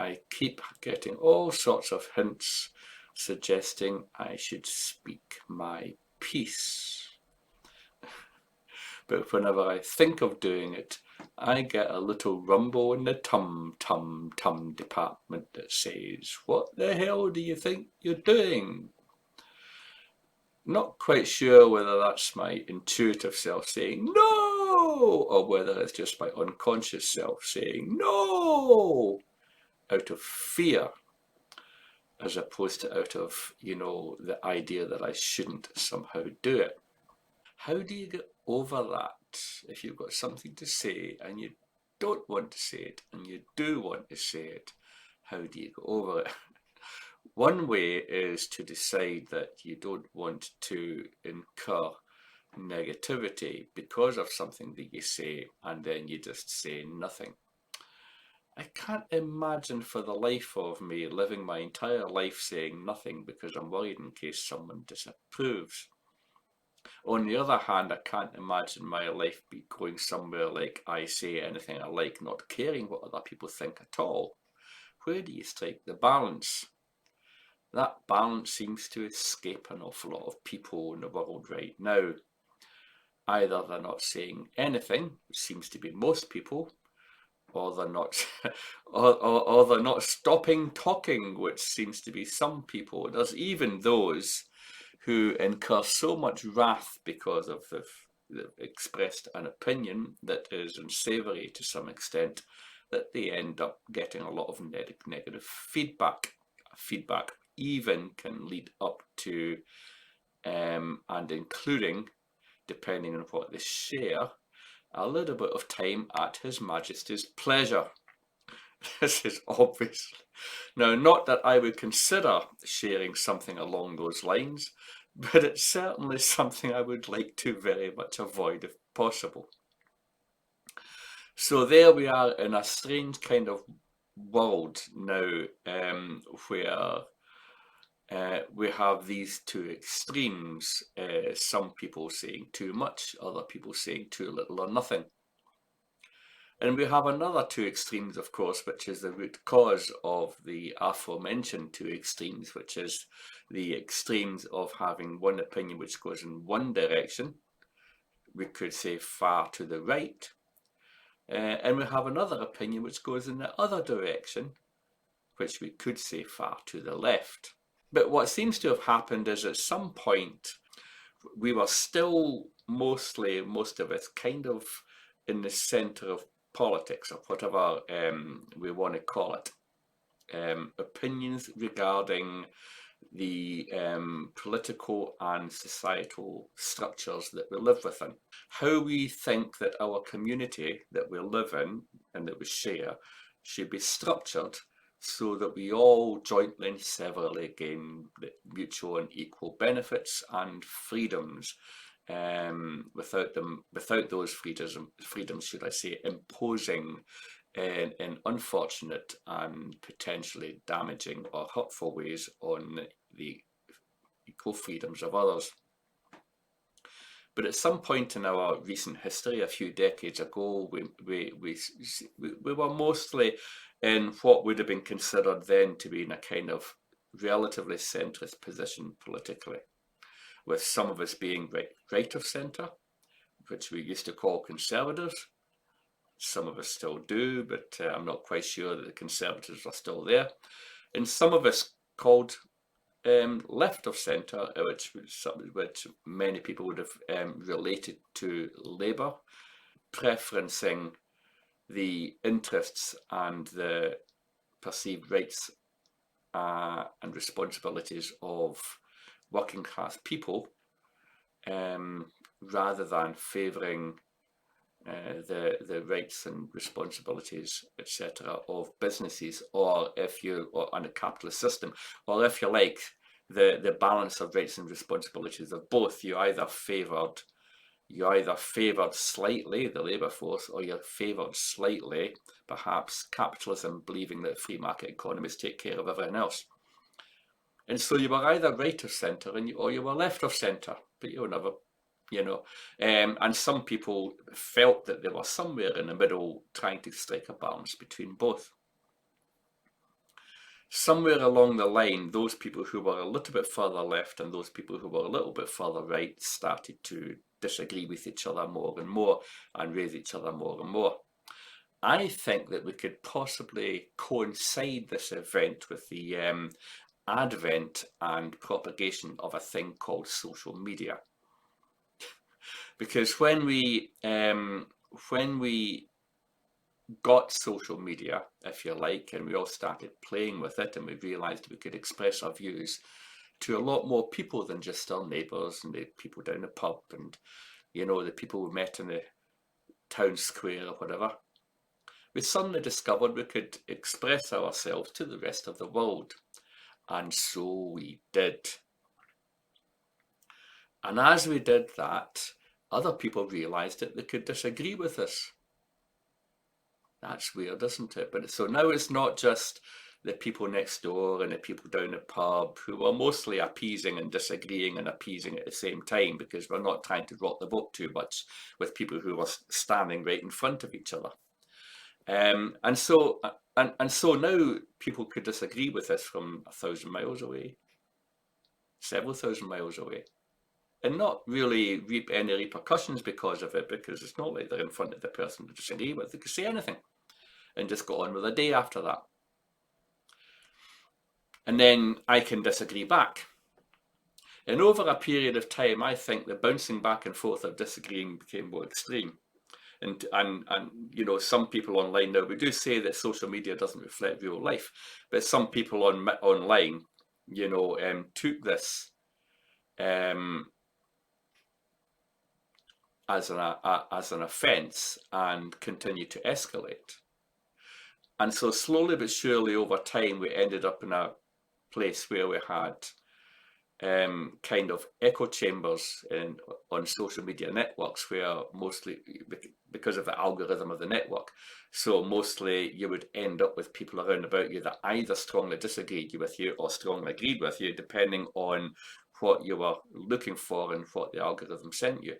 I keep getting all sorts of hints suggesting I should speak my piece. But whenever I think of doing it, I get a little rumble in the tum department that says, "What the hell do you think you're doing?" Not quite sure whether that's my intuitive self saying no, or whether it's just my unconscious self saying no out of fear, as opposed to out of, the idea that I shouldn't somehow do it. How do you get over that if you've got something to say and you don't want to say it and you do want to say it? How do you go over it? One way is to decide that you don't want to incur negativity because of something that you say, and then you just say nothing. I can't imagine for the life of me living my entire life saying nothing because I'm worried in case someone disapproves. On the other hand, I can't imagine my life be going somewhere like I say anything I like, not caring what other people think at all. Where do you strike the balance? That balance seems to escape an awful lot of people in the world right now. Either they're not saying anything, which seems to be most people, or they're not, or they're not stopping talking, which seems to be some people. There's even those who incur so much wrath because of they've expressed an opinion that is unsavory to some extent, that they end up getting a lot of negative feedback. Feedback even can lead up to and including, depending on what they share, a little bit of time at His Majesty's pleasure. This is obviously, now, not that I would consider sharing something along those lines, but it's certainly something I would like to very much avoid if possible. So there we are in a strange kind of world now, where we have these two extremes, some people saying too much, other people saying too little or nothing. And we have another two extremes, of course, which is the root cause of the aforementioned two extremes, which is the extremes of having one opinion which goes in one direction, we could say far to the right, and we have another opinion which goes in the other direction, which we could say far to the left. But what seems to have happened is at some point we were still most of us, kind of in the centre of politics, or whatever we want to call it. Opinions regarding the political and societal structures that we live within. How we think that our community that we live in and that we share should be structured so that we all jointly and severally gain the mutual and equal benefits and freedoms, without those freedoms, should I say, imposing in unfortunate and potentially damaging or hurtful ways on the equal freedoms of others. But at some point in our recent history, a few decades ago, we were mostly in what would have been considered then to be in a kind of relatively centrist position politically, with some of us being right of centre, which we used to call conservatives. Some of us still do, but I'm not quite sure that the conservatives are still there. And some of us called left of centre, which many people would have related to Labour, preferencing the interests and the perceived rights and responsibilities of working class people, rather than favouring the rights and responsibilities, etc., of businesses, or on a capitalist system, or if you like, the balance of rights and responsibilities of both. You either favoured slightly the labour force, or you favoured slightly, perhaps, capitalism, believing that free market economies take care of everything else. And so you were either right of centre or you were left of centre, but you were never, and some people felt that they were somewhere in the middle, trying to strike a balance between both. somewhere along the line, those people who were a little bit further left and those people who were a little bit further right started to disagree with each other more and more and raise each other more and more. I think that we could possibly coincide this event with the advent and propagation of a thing called social media. Because when we got social media, if you like, and we all started playing with it, and we realized we could express our views to a lot more people than just our neighbours and the people down the pub and, you know, the people we met in the town square or whatever. We suddenly discovered we could express ourselves to the rest of the world. And so we did. And as we did that, other people realised that they could disagree with us. That's weird, isn't it? But so now it's not just the people next door and the people down the pub who are mostly appeasing and disagreeing and appeasing at the same time, because we're not trying to rock the boat too much with people who are standing right in front of each other. And so now people could disagree with us from 1,000 miles away, several thousand miles away, and not really reap any repercussions because of it, because it's not like they're in front of the person to disagree with. They could say anything and just go on with the day after that. And then I can disagree back. And over a period of time, I think the bouncing back and forth of disagreeing became more extreme. And you know, some people online now, we do say that social media doesn't reflect real life, but some people online, you know, took this as an offence and continued to escalate. And so slowly but surely over time, we ended up in a place where we had kind of echo chambers on social media networks, where mostly because of the algorithm of the network, so mostly you would end up with people around about you that either strongly disagreed with you or strongly agreed with you, depending on what you were looking for and what the algorithm sent you.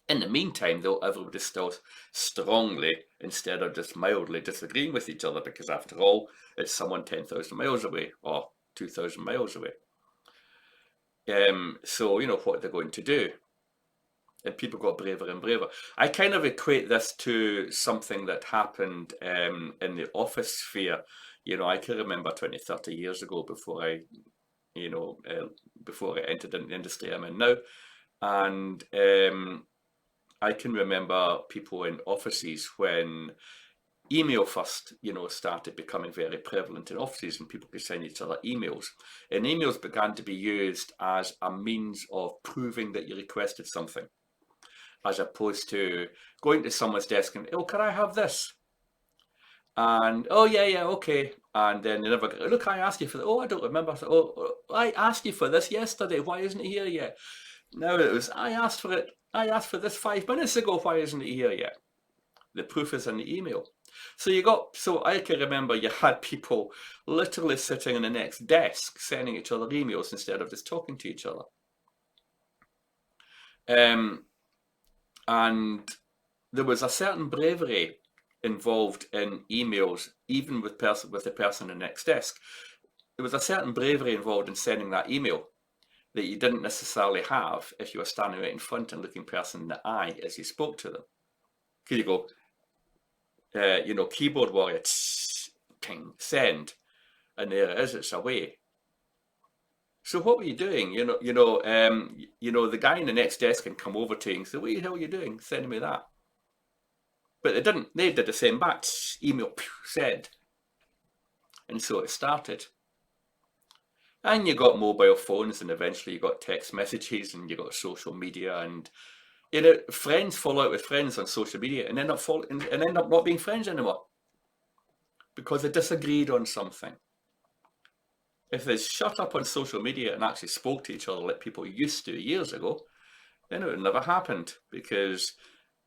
In the meantime, though, everybody's still strongly, instead of just mildly, disagreeing with each other, because after all, it's someone 10,000 miles away or 2,000 miles away. So, you know, what they're going to do. And people got braver and braver. I kind of equate this to something that happened in the office sphere. You know, I can remember 20, 30 years ago, before I entered the industry I'm in now. And I can remember people in offices when email first, you know, started becoming very prevalent in offices, and people could send each other emails. And emails began to be used as a means of proving that you requested something, as opposed to going to someone's desk and, oh, can I have this? And, oh, yeah, okay. And then they never go, look, I asked you for that. Oh, I don't remember. Oh, I asked you for this yesterday. Why isn't it here yet? No, it was, I asked for it. I asked for this 5 minutes ago. Why isn't it here yet? The proof is in the email. So I can remember you had people literally sitting in the next desk sending each other emails instead of just talking to each other. And there was a certain bravery involved in emails, even with the person in the next desk. There was a certain bravery involved in sending that email that you didn't necessarily have if you were standing right in front and looking person in the eye as you spoke to them. Because you go, you know, keyboard warrior, ping, send, and there it is, it's away. So what were you doing? The guy in the next desk can come over to you and say, what the hell are you doing? Sending me that. But they didn't. They did the same back. Email, send. And so it started. And you got mobile phones, and eventually you got text messages, and you got social media, and you know, friends fall out with friends on social media and end up not being friends anymore because they disagreed on something. If they shut up on social media and actually spoke to each other like people used to years ago, then it would never happened, because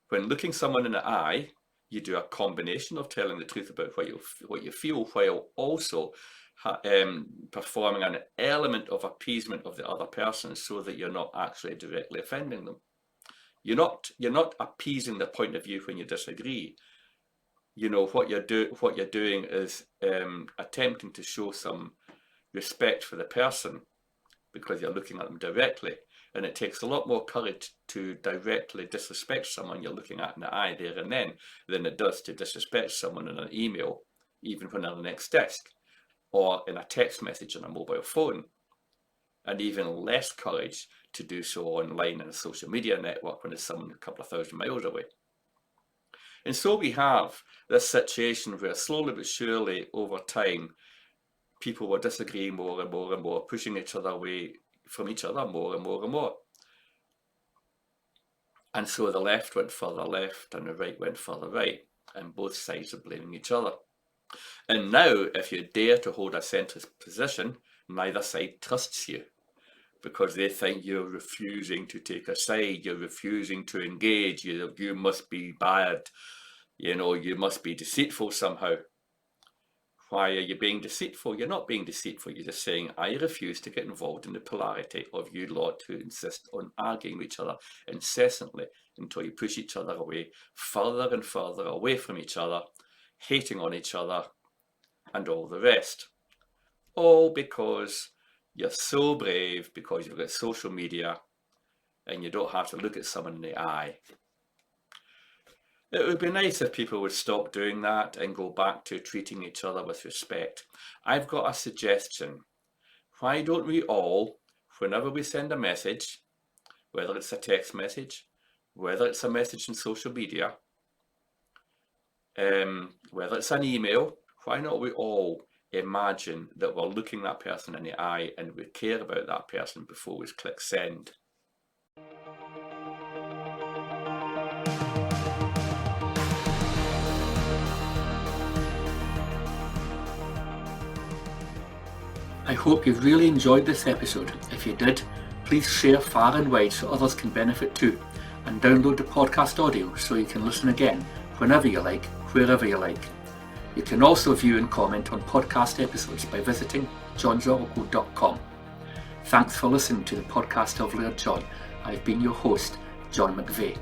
when looking someone in the eye, you do a combination of telling the truth about what you feel, while also performing an element of appeasement of the other person, so that you're not actually directly offending them. You're not appeasing their point of view when you disagree. what you're doing is attempting to show some respect for the person because you're looking at them directly. And it takes a lot more courage to directly disrespect someone you're looking at in the eye there and then than it does to disrespect someone in an email, even when they're on the next desk, or in a text message on a mobile phone. And even less courage to do so online in a social media network when it's someone a couple of thousand miles away. And so we have this situation where slowly but surely over time, people were disagreeing more and more and more, pushing each other away from each other more and more and more. And so the left went further left and the right went further right, and both sides are blaming each other. And now, if you dare to hold a centrist position, neither side trusts you because they think you're refusing to take a side, you're refusing to engage, you must be bad, you must be deceitful somehow. Why are you being deceitful? You're not being deceitful. You're just saying, I refuse to get involved in the polarity of you lot who insist on arguing with each other incessantly until you push each other away, further and further away from each other, hating on each other, and all the rest. All because you're so brave, because you've got social media, and you don't have to look at someone in the eye. It would be nice if people would stop doing that and go back to treating each other with respect. I've got a suggestion. Why don't we all, whenever we send a message, whether it's a text message, whether it's a message in social media, whether it's an email, why not we all imagine that we're looking that person in the eye and we care about that person before we click send? I hope you've really enjoyed this episode. If you did, please share far and wide so others can benefit too, and download the podcast audio so you can listen again whenever you like, wherever you like. You can also view and comment on podcast episodes by visiting johnsoracle.com. Thanks for listening to the podcast of Laird John. I've been your host, John McVey.